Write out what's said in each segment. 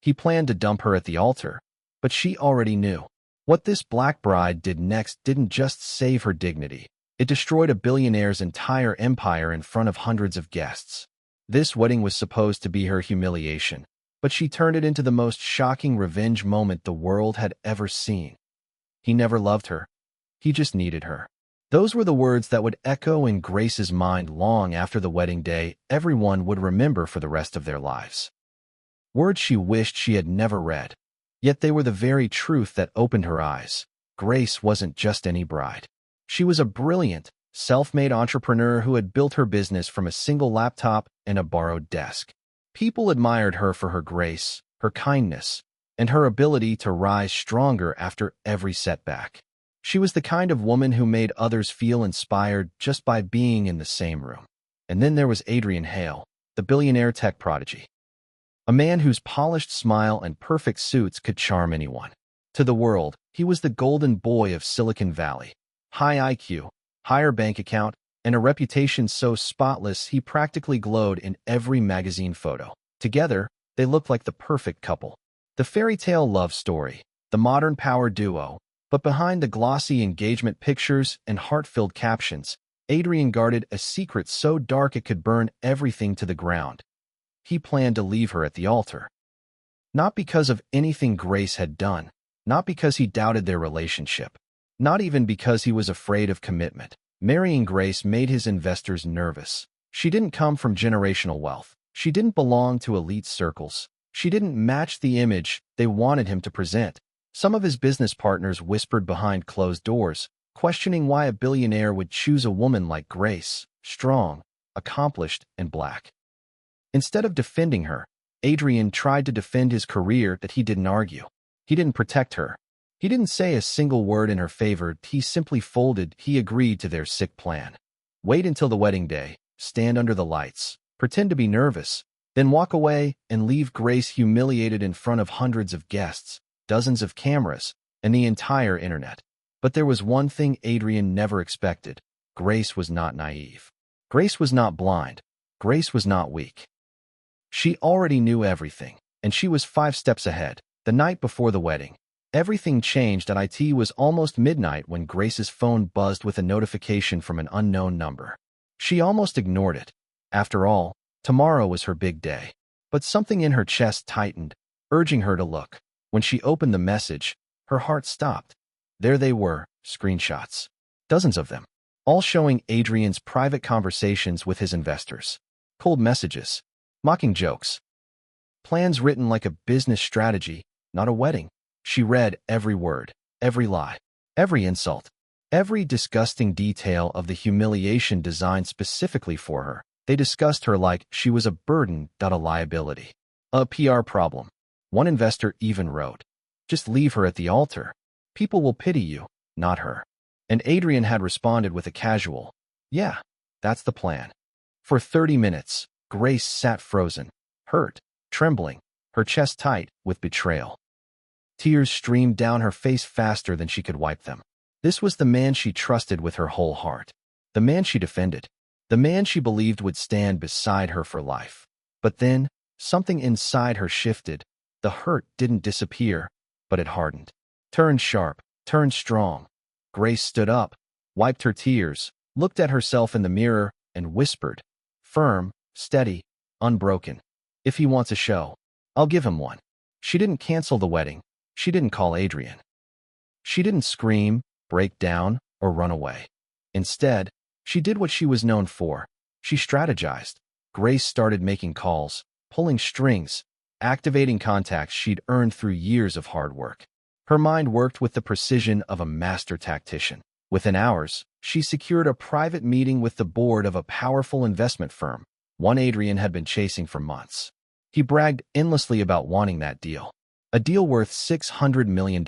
He planned to dump her at the altar, but she already knew. What this black bride did next didn't just save her dignity. It destroyed a billionaire's entire empire in front of hundreds of guests. This wedding was supposed to be her humiliation, but she turned it into the most shocking revenge moment the world had ever seen. He never loved her. He just needed her. Those were the words that would echo in Grace's mind long after the wedding day everyone would remember for the rest of their lives. Words she wished she had never read. Yet they were the very truth that opened her eyes. Grace wasn't just any bride. She was a brilliant, self-made entrepreneur who had built her business from a single laptop and a borrowed desk. People admired her for her grace, her kindness, and her ability to rise stronger after every setback. She was the kind of woman who made others feel inspired just by being in the same room. And then there was Adrian Hale, the billionaire tech prodigy. A man whose polished smile and perfect suits could charm anyone. To the world, he was the golden boy of Silicon Valley. High IQ, higher bank account, and a reputation so spotless he practically glowed in every magazine photo. Together, they looked like the perfect couple. The fairy tale love story, the modern power duo. But behind the glossy engagement pictures and heart-filled captions, Adrian guarded a secret so dark it could burn everything to the ground. He planned to leave her at the altar. Not because of anything Grace had done, not because he doubted their relationship, not even because he was afraid of commitment. Marrying Grace made his investors nervous. She didn't come from generational wealth. She didn't belong to elite circles. She didn't match the image they wanted him to present. Some of his business partners whispered behind closed doors, questioning why a billionaire would choose a woman like Grace, strong, accomplished, and black. Instead of defending her, Adrian tried to defend his career that he didn't argue. He didn't protect her. He didn't say a single word in her favor. He simply folded. He agreed to their sick plan. Wait until the wedding day, stand under the lights, pretend to be nervous, then walk away and leave Grace humiliated in front of hundreds of guests, dozens of cameras, and the entire internet. But there was one thing Adrian never expected. Grace was not naive. Grace was not blind. Grace was not weak. She already knew everything, and she was 5 steps ahead. The night before the wedding, everything changed. At it was almost midnight when Grace's phone buzzed with a notification from an unknown number. She almost ignored it. After all, tomorrow was her big day. But something in her chest tightened, urging her to look. When she opened the message, her heart stopped. There they were, screenshots. Dozens of them, all showing Adrian's private conversations with his investors. Cold messages. Mocking jokes. Plans written like a business strategy, not a wedding. She read every word, every lie, every insult, every disgusting detail of the humiliation designed specifically for her. They discussed her like she was a burden, not a liability. A PR problem. One investor even wrote, "Just leave her at the altar. People will pity you, not her." And Adrian had responded with a casual, "Yeah, that's the plan." For 30 minutes, Grace sat frozen, hurt, trembling, her chest tight with betrayal. Tears streamed down her face faster than she could wipe them. This was the man she trusted with her whole heart, the man she defended, the man she believed would stand beside her for life. But then, something inside her shifted. The hurt didn't disappear, but it hardened. Turned sharp, turned strong. Grace stood up, wiped her tears, looked at herself in the mirror, and whispered, firm, steady, unbroken, "If he wants a show, I'll give him one." She didn't cancel the wedding. She didn't call Adrian. She didn't scream, break down, or run away. Instead, she did what she was known for. She strategized. Grace started making calls, pulling strings, activating contacts she'd earned through years of hard work. Her mind worked with the precision of a master tactician. Within hours, she secured a private meeting with the board of a powerful investment firm, one Adrian had been chasing for months. He bragged endlessly about wanting that deal, a deal worth $600 million.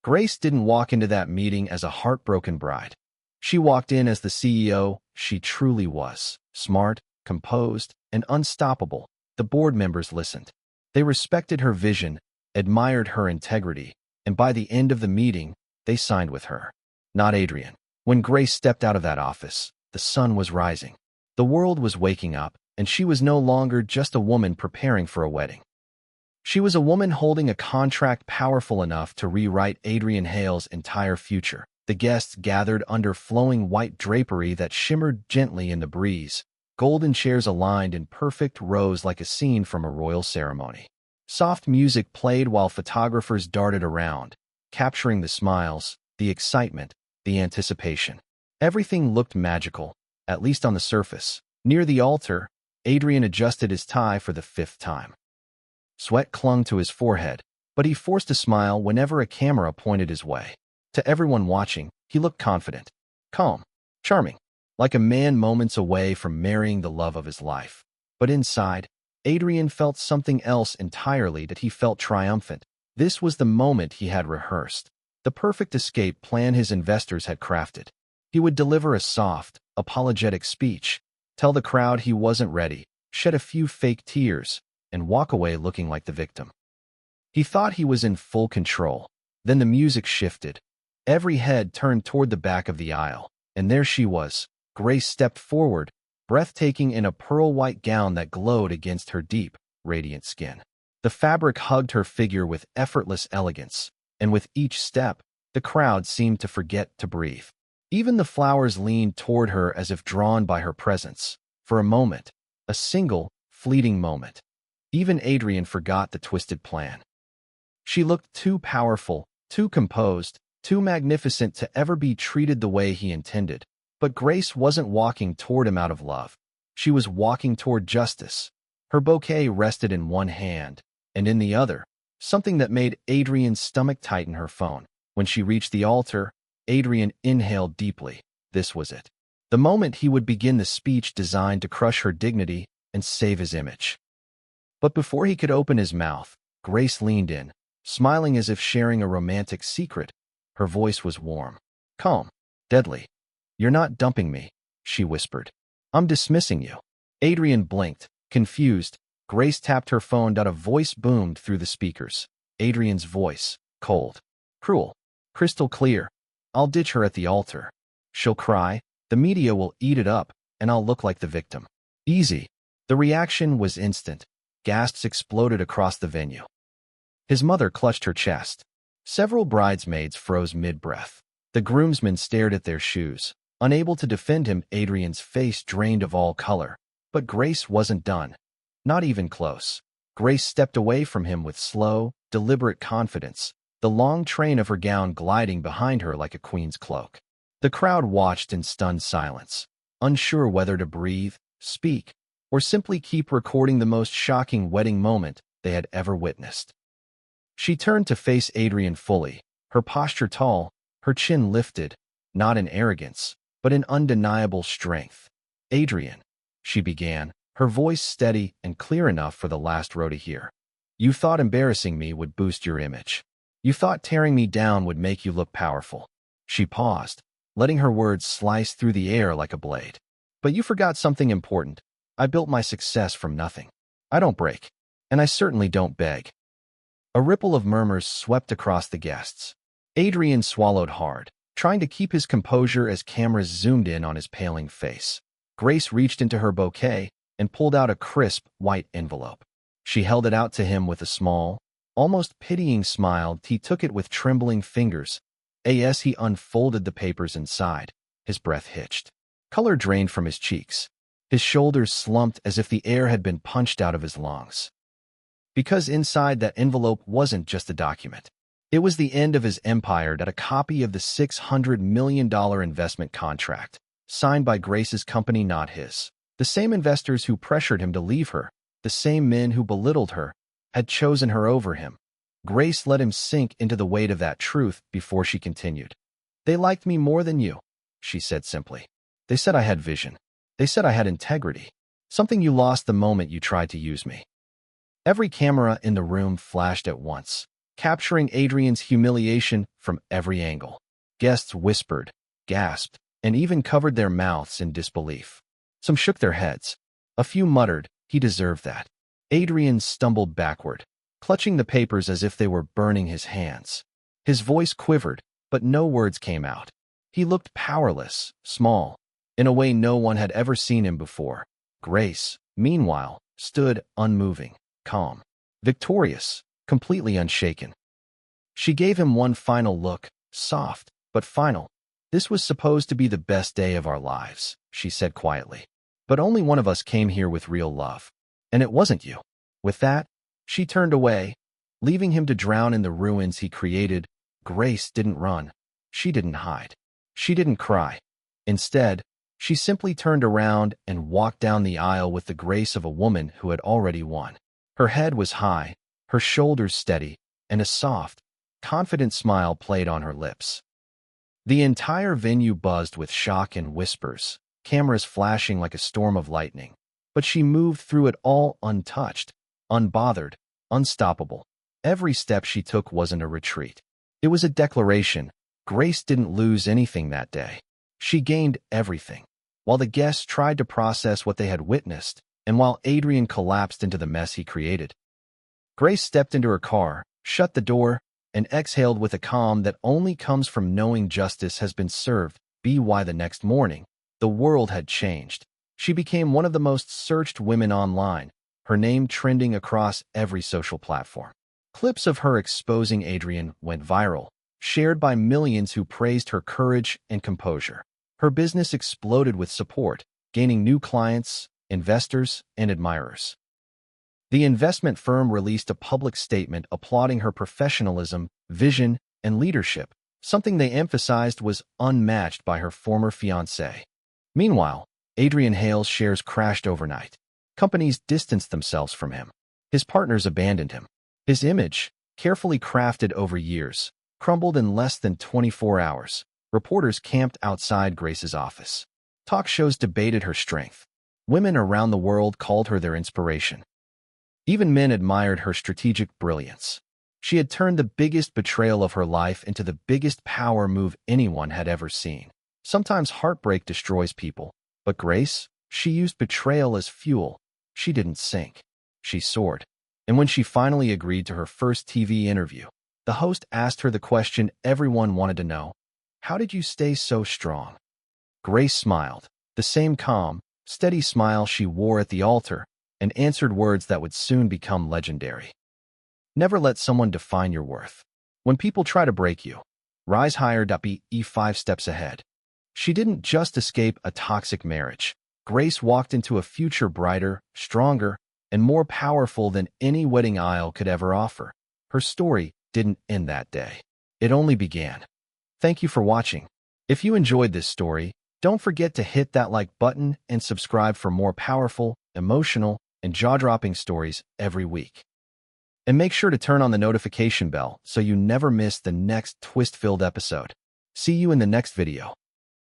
Grace didn't walk into that meeting as a heartbroken bride. She walked in as the CEO she truly was, smart, composed, and unstoppable. The board members listened. They respected her vision, admired her integrity, and by the end of the meeting, they signed with her, not Adrian. When Grace stepped out of that office, the sun was rising. The world was waking up, and she was no longer just a woman preparing for a wedding. She was a woman holding a contract powerful enough to rewrite Adrian Hale's entire future. The guests gathered under flowing white drapery that shimmered gently in the breeze. Golden chairs aligned in perfect rows like a scene from a royal ceremony. Soft music played while photographers darted around, capturing the smiles, the excitement, the anticipation. Everything looked magical, at least on the surface. Near the altar, Adrian adjusted his tie for the 5th time. Sweat clung to his forehead, but he forced a smile whenever a camera pointed his way. To everyone watching, he looked confident, calm, charming, like a man moments away from marrying the love of his life. But inside, Adrian felt something else entirely. That he felt triumphant. This was the moment he had rehearsed, the perfect escape plan his investors had crafted. He would deliver a soft, apologetic speech, tell the crowd he wasn't ready, shed a few fake tears, and walk away looking like the victim. He thought he was in full control. Then the music shifted. Every head turned toward the back of the aisle, and there she was. Grace stepped forward, breathtaking in a pearl-white gown that glowed against her deep, radiant skin. The fabric hugged her figure with effortless elegance, and with each step, the crowd seemed to forget to breathe. Even the flowers leaned toward her as if drawn by her presence. For a moment, a single, fleeting moment, even Adrian forgot the twisted plan. She looked too powerful, too composed, too magnificent to ever be treated the way he intended. But Grace wasn't walking toward him out of love. She was walking toward justice. Her bouquet rested in one hand, and in the other, something that made Adrian's stomach tighten. Her phone. When she reached the altar, Adrian inhaled deeply. This was it. The moment he would begin the speech designed to crush her dignity and save his image. But before he could open his mouth, Grace leaned in, smiling as if sharing a romantic secret. Her voice was warm, calm, deadly. "You're not dumping me," she whispered. "I'm dismissing you." Adrian blinked, confused. Grace tapped her phone. A voice boomed through the speakers. Adrian's voice, cold, cruel, crystal clear. "I'll ditch her at the altar. She'll cry, the media will eat it up, and I'll look like the victim." Easy. The reaction was instant. Gasps exploded across the venue. His mother clutched her chest. Several bridesmaids froze mid-breath. The groomsmen stared at their shoes, unable to defend him. Adrian's face drained of all color. But Grace wasn't done. Not even close. Grace stepped away from him with slow, deliberate confidence, the long train of her gown gliding behind her like a queen's cloak. The crowd watched in stunned silence, unsure whether to breathe, speak, or simply keep recording the most shocking wedding moment they had ever witnessed. She turned to face Adrian fully, her posture tall, her chin lifted, not in arrogance, but in undeniable strength. "Adrian," she began, her voice steady and clear enough for the last row to hear. "You thought embarrassing me would boost your image. You thought tearing me down would make you look powerful." She paused, letting her words slice through the air like a blade. "But you forgot something important. I built my success from nothing. I don't break, and I certainly don't beg." A ripple of murmurs swept across the guests. Adrian swallowed hard, trying to keep his composure as cameras zoomed in on his paling face. Grace reached into her bouquet and pulled out a crisp, white envelope. She held it out to him with a small, almost pitying smile. He took it with trembling fingers. As he unfolded the papers inside, his breath hitched. Color drained from his cheeks. His shoulders slumped as if the air had been punched out of his lungs. Because inside that envelope wasn't just a document. It was the end of his empire. A copy of the $600 million investment contract, signed by Grace's company, not his. The same investors who pressured him to leave her, the same men who belittled her, had chosen her over him. Grace let him sink into the weight of that truth before she continued. "They liked me more than you," she said simply. "They said I had vision. They said I had integrity. Something you lost the moment you tried to use me." Every camera in the room flashed at once, capturing Adrian's humiliation from every angle. Guests whispered, gasped, and even covered their mouths in disbelief. Some shook their heads. A few muttered, "He deserved that." Adrian stumbled backward, clutching the papers as if they were burning his hands. His voice quivered, but no words came out. He looked powerless, small, in a way no one had ever seen him before. Grace, meanwhile, stood unmoving, calm. victorious, completely unshaken. She gave him one final look, soft, but final. "This was supposed to be the best day of our lives," she said quietly. "But only one of us came here with real love. And it wasn't you." With that, she turned away, leaving him to drown in the ruins he created. Grace didn't run. She didn't hide. She didn't cry. Instead, she simply turned around and walked down the aisle with the grace of a woman who had already won. Her head was high, her shoulders steady, and a soft, confident smile played on her lips. The entire venue buzzed with shock and whispers, cameras flashing like a storm of lightning. But she moved through it all untouched, unbothered, unstoppable. Every step she took wasn't a retreat. It was a declaration. Grace didn't lose anything that day. She gained everything. While the guests tried to process what they had witnessed, and while Adrian collapsed into the mess he created, Grace stepped into her car, shut the door, and exhaled with a calm that only comes from knowing justice has been served. By the next morning, the world had changed. She became one of the most searched women online, her name trending across every social platform. Clips of her exposing Adrian went viral, shared by millions who praised her courage and composure. Her business exploded with support, gaining new clients, investors, and admirers. The investment firm released a public statement applauding her professionalism, vision, and leadership, something they emphasized was unmatched by her former fiancé. Meanwhile, Adrian Hale's shares crashed overnight. Companies distanced themselves from him. His partners abandoned him. His image, carefully crafted over years, crumbled in less than 24 hours. Reporters camped outside Grace's office. Talk shows debated her strength. Women around the world called her their inspiration. Even men admired her strategic brilliance. She had turned the biggest betrayal of her life into the biggest power move anyone had ever seen. Sometimes heartbreak destroys people, but Grace, she used betrayal as fuel. She didn't sink. She soared. And when she finally agreed to her first TV interview, the host asked her the question everyone wanted to know: "How did you stay so strong?" Grace smiled, the same calm, steady smile she wore at the altar, and answered words that would soon become legendary. Never let someone define your worth. When people try to break you, rise higher. Be 5 steps ahead. She didn't just escape a toxic marriage. Grace walked into a future brighter, stronger, and more powerful than any wedding aisle could ever offer. Her story didn't end that day. It only began. Thank you for watching. If you enjoyed this story, don't forget to hit that like button and subscribe for more powerful, emotional, and jaw-dropping stories every week. And make sure to turn on the notification bell so you never miss the next twist-filled episode. See you in the next video.